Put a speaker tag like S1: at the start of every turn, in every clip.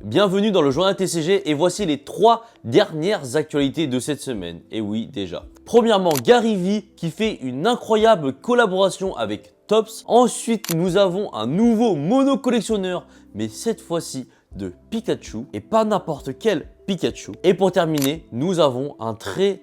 S1: bienvenue dans le journal TCG et voici les 3 dernières actualités de cette semaine. Et oui, déjà. Premièrement, Gary Vee qui fait une incroyable collaboration avec Topps. Ensuite, nous avons un nouveau mono collectionneur, mais cette fois-ci de Pikachu et pas n'importe quel Pikachu. Et pour terminer, nous avons un très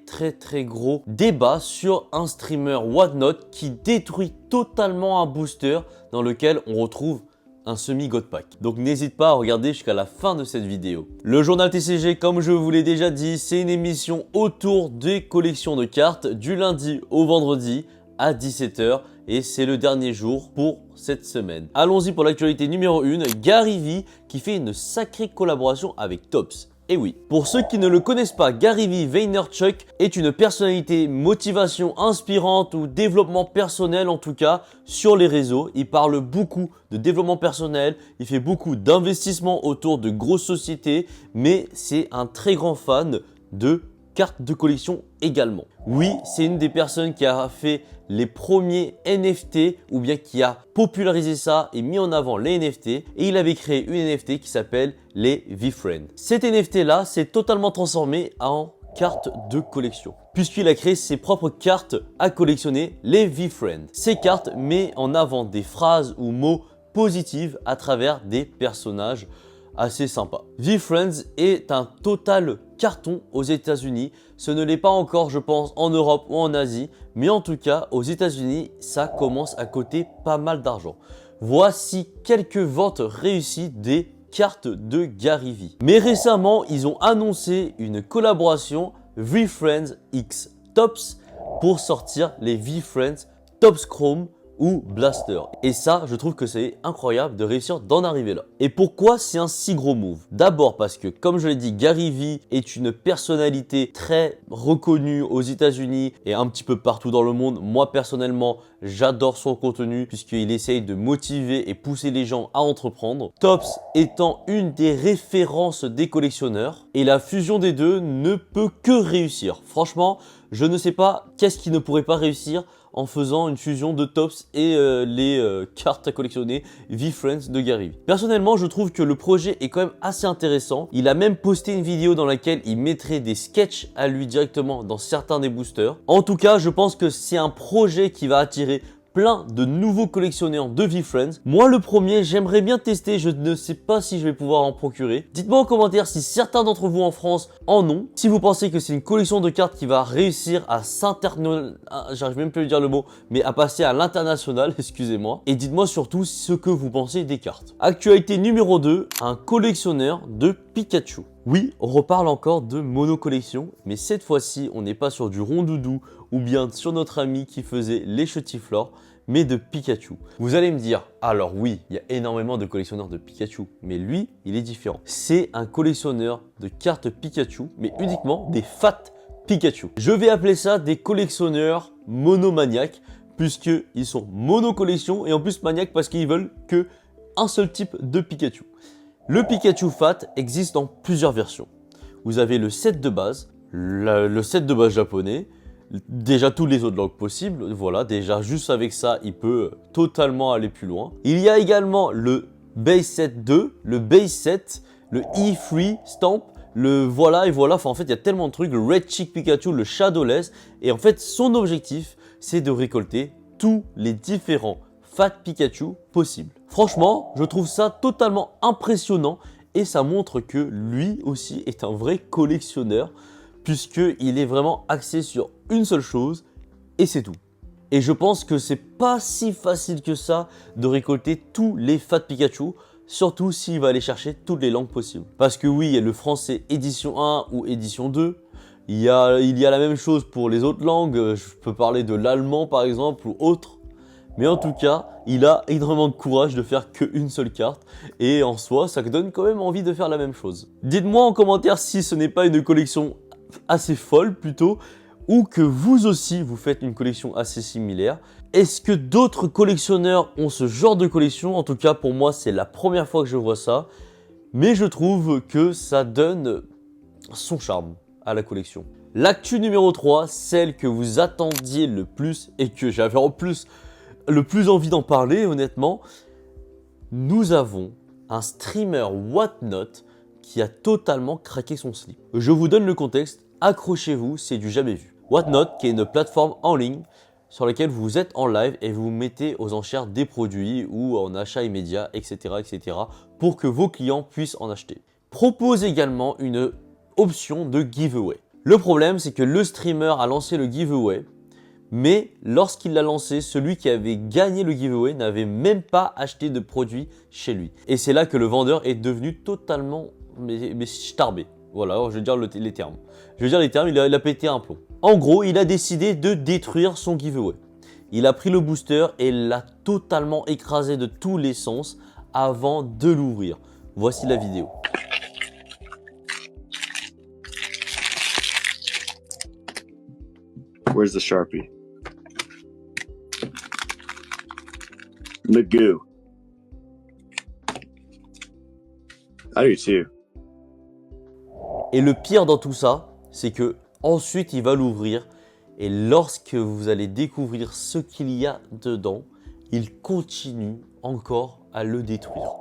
S1: gros débat sur un streamer Whatnot qui détruit totalement un booster dans lequel on retrouve un semi-God Pack. Donc n'hésite pas à regarder jusqu'à la fin de cette vidéo. Le journal TCG, comme je vous l'ai déjà dit, c'est une émission autour des collections de cartes du lundi au vendredi à 17 h et c'est le dernier jour pour cette semaine. Allons-y pour l'actualité numéro 1, Gary Vee qui fait une sacrée collaboration avec Topps. Et oui, pour ceux qui ne le connaissent pas, Gary Vee Vaynerchuk est une personnalité motivation inspirante ou développement personnel en tout cas sur les réseaux. Il parle beaucoup de développement personnel, il fait beaucoup d'investissements autour de grosses sociétés, mais c'est un très grand fan de cartes de collection également. Oui, c'est une des personnes qui a fait les premiers NFT ou bien qui a popularisé ça et mis en avant les NFT et il avait créé une NFT qui s'appelle les VeeFriends. Cet NFT là s'est totalement transformé en carte de collection puisqu'il a créé ses propres cartes à collectionner, les VeeFriends. Ces cartes mettent en avant des phrases ou mots positifs à travers des personnages assez sympa. VeeFriends est un total carton aux États-Unis. Ce ne l'est pas encore, je pense, en Europe ou en Asie, mais en tout cas, aux États-Unis, ça commence à coûter pas mal d'argent. Voici quelques ventes réussies des cartes de Gary Vee. Mais récemment, ils ont annoncé une collaboration VeeFriends x Topps pour sortir les VeeFriends Topps Chrome ou Blaster. Et ça, je trouve que c'est incroyable de réussir d'en arriver là. Et pourquoi c'est un si gros move? D'abord parce que, comme je l'ai dit, Gary Vee est une personnalité très reconnue aux États-Unis et un petit peu partout dans le monde. Moi, personnellement, j'adore son contenu puisqu'il essaye de motiver et pousser les gens à entreprendre. Topps étant une des références des collectionneurs et la fusion des deux ne peut que réussir. Franchement, je ne sais pas qu'est-ce qui ne pourrait pas réussir en faisant une fusion de Topps et les cartes à collectionner VeeFriends de Gary Vee. Personnellement, je trouve que le projet est quand même assez intéressant. Il a même posté une vidéo dans laquelle il mettrait des sketchs à lui directement dans certains des boosters. En tout cas, je pense que c'est un projet qui va attirer plein de nouveaux collectionneurs de VeeFriends. Moi, le premier, j'aimerais bien tester. Je ne sais pas si je vais pouvoir en procurer. Dites-moi en commentaire si certains d'entre vous en France en ont. Si vous pensez que c'est une collection de cartes qui va réussir à j'arrive même plus à dire le mot, mais à passer à l'international, excusez-moi. Et dites-moi surtout ce que vous pensez des cartes. Actualité numéro 2, un collectionneur de Pikachu. Oui, on reparle encore de mono collection, mais cette fois-ci, on n'est pas sur du rondoudou ou bien sur notre ami qui faisait les Chetiflores, mais de Pikachu. Vous allez me dire, alors oui, il y a énormément de collectionneurs de Pikachu, mais lui, il est différent. C'est un collectionneur de cartes Pikachu, mais uniquement des fat Pikachu. Je vais appeler ça des collectionneurs monomaniaques, puisqu'ils sont mono collection et en plus maniaques parce qu'ils veulent que un seul type de Pikachu. Le Pikachu Fat existe en plusieurs versions. Vous avez le set de base, le set de base japonais, déjà toutes les autres langues possibles, voilà, déjà juste avec ça, il peut totalement aller plus loin. Il y a également le base set 2, le base set, le E3 stamp, le voilà et voilà, enfin en fait il y a tellement de trucs, le Red Cheek Pikachu, le Shadowless, et en fait son objectif c'est de récolter tous les différents Fat Pikachu possibles. Franchement, je trouve ça totalement impressionnant et ça montre que lui aussi est un vrai collectionneur puisqu'il est vraiment axé sur une seule chose et c'est tout. Et je pense que c'est pas si facile que ça de récolter tous les Fat Pikachu, surtout s'il va aller chercher toutes les langues possibles. Parce que oui, il y a le français édition 1 ou édition 2, il y a la même chose pour les autres langues, je peux parler de l'allemand par exemple ou autre. Mais en tout cas, il a énormément de courage de faire qu'une seule carte. Et en soi, ça donne quand même envie de faire la même chose. Dites-moi en commentaire si ce n'est pas une collection assez folle plutôt. Ou que vous aussi, vous faites une collection assez similaire. Est-ce que d'autres collectionneurs ont ce genre de collection? En tout cas, pour moi, c'est la première fois que je vois ça. Mais je trouve que ça donne son charme à la collection. L'actu numéro 3, celle que vous attendiez le plus et que j'avais en plus le plus envie d'en parler honnêtement, nous avons un streamer Whatnot qui a totalement craqué son slip. Je vous donne le contexte, accrochez-vous, c'est du jamais vu. Whatnot, qui est une plateforme en ligne sur laquelle vous êtes en live et vous mettez aux enchères des produits ou en achat immédiat, etc. pour que vos clients puissent en acheter. Propose également une option de giveaway. Le problème, c'est que le streamer a lancé le giveaway, mais lorsqu'il l'a lancé, celui qui avait gagné le giveaway n'avait même pas acheté de produit chez lui. Et c'est là que le vendeur est devenu totalement starbé. Voilà, je vais dire les termes. Il a pété un plomb. En gros, il a décidé de détruire son giveaway. Il a pris le booster et l'a totalement écrasé de tous les sens avant de l'ouvrir. Voici la vidéo.
S2: Where's the Sharpie? Magoo. I do too.
S1: Et le pire dans tout ça, c'est que ensuite il va l'ouvrir et lorsque vous allez découvrir ce qu'il y a dedans, il continue encore à le détruire.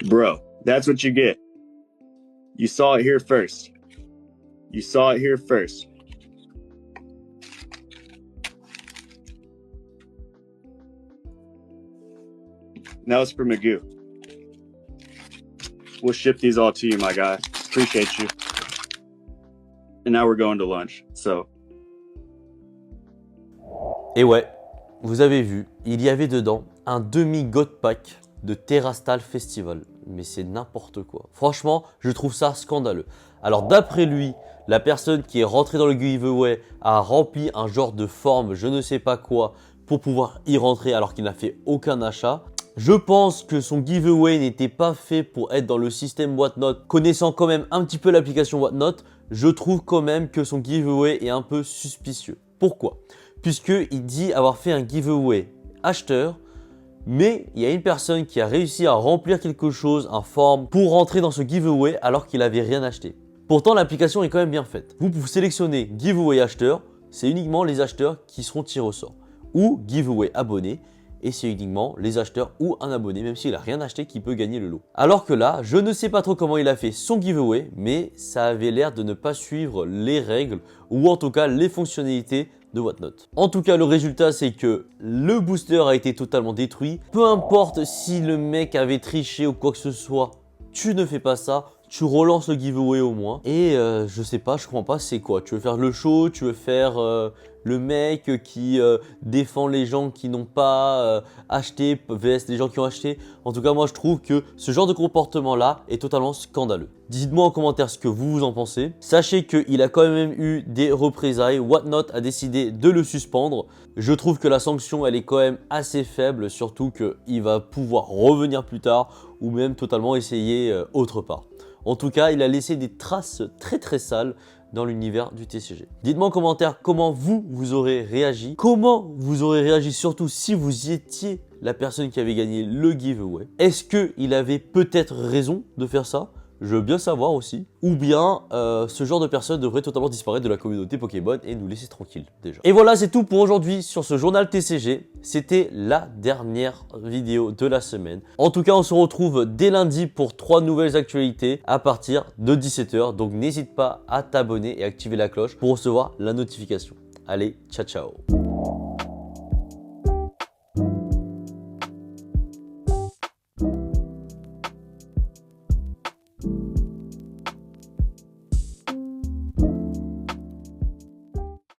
S2: Bro, that's what you get. You saw it here first. You saw it here first. Now it's for Magoo. We'll ship these all to you, my guy. Appreciate you. And now we're going to lunch, so.
S1: Et ouais, vous avez vu, il y avait dedans un demi-God Pack de Terrastal Festival. Mais c'est n'importe quoi. Franchement, je trouve ça scandaleux. Alors d'après lui, la personne qui est rentrée dans le giveaway a rempli un genre de forme, je ne sais pas quoi, pour pouvoir y rentrer alors qu'il n'a fait aucun achat. Je pense que son giveaway n'était pas fait pour être dans le système Whatnot. Connaissant quand même un petit peu l'application Whatnot, je trouve quand même que son giveaway est un peu suspicieux. Pourquoi? Puisqu'il dit avoir fait un giveaway acheteur, mais il y a une personne qui a réussi à remplir quelque chose, un form, pour rentrer dans ce giveaway alors qu'il n'avait rien acheté. Pourtant, l'application est quand même bien faite. Vous pouvez sélectionner giveaway acheteur, c'est uniquement les acheteurs qui seront tirés au sort. Ou giveaway abonné, et c'est uniquement les acheteurs ou un abonné, même s'il n'a rien acheté, qui peut gagner le lot. Alors que là, je ne sais pas trop comment il a fait son giveaway, mais ça avait l'air de ne pas suivre les règles, ou en tout cas les fonctionnalités de Whatnot. En tout cas, le résultat, c'est que le booster a été totalement détruit. Peu importe si le mec avait triché ou quoi que ce soit, tu ne fais pas ça. Tu relances le giveaway au moins. Et je sais pas, je comprends pas, c'est quoi? Tu veux faire le show? Tu veux faire le mec qui défend les gens qui n'ont pas acheté vs les gens qui ont acheté? En tout cas, moi je trouve que ce genre de comportement là est totalement scandaleux. Dites-moi en commentaire ce que vous en pensez. Sachez qu'il a quand même eu des représailles. Whatnot a décidé de le suspendre. Je trouve que la sanction elle est quand même assez faible, surtout qu'il va pouvoir revenir plus tard ou même totalement essayer autre part. En tout cas, il a laissé des traces très sales dans l'univers du TCG. Dites-moi en commentaire comment vous aurez réagi. Comment vous aurez réagi surtout si vous étiez la personne qui avait gagné le giveaway. Est-ce qu'il avait peut-être raison de faire ça? Je veux bien savoir aussi. Ou bien ce genre de personne devrait totalement disparaître de la communauté Pokémon et nous laisser tranquilles déjà. Et voilà, c'est tout pour aujourd'hui sur ce journal TCG. C'était la dernière vidéo de la semaine. En tout cas, on se retrouve dès lundi pour 3 nouvelles actualités à partir de 17 h. Donc n'hésite pas à t'abonner et activer la cloche pour recevoir la notification. Allez, ciao ciao.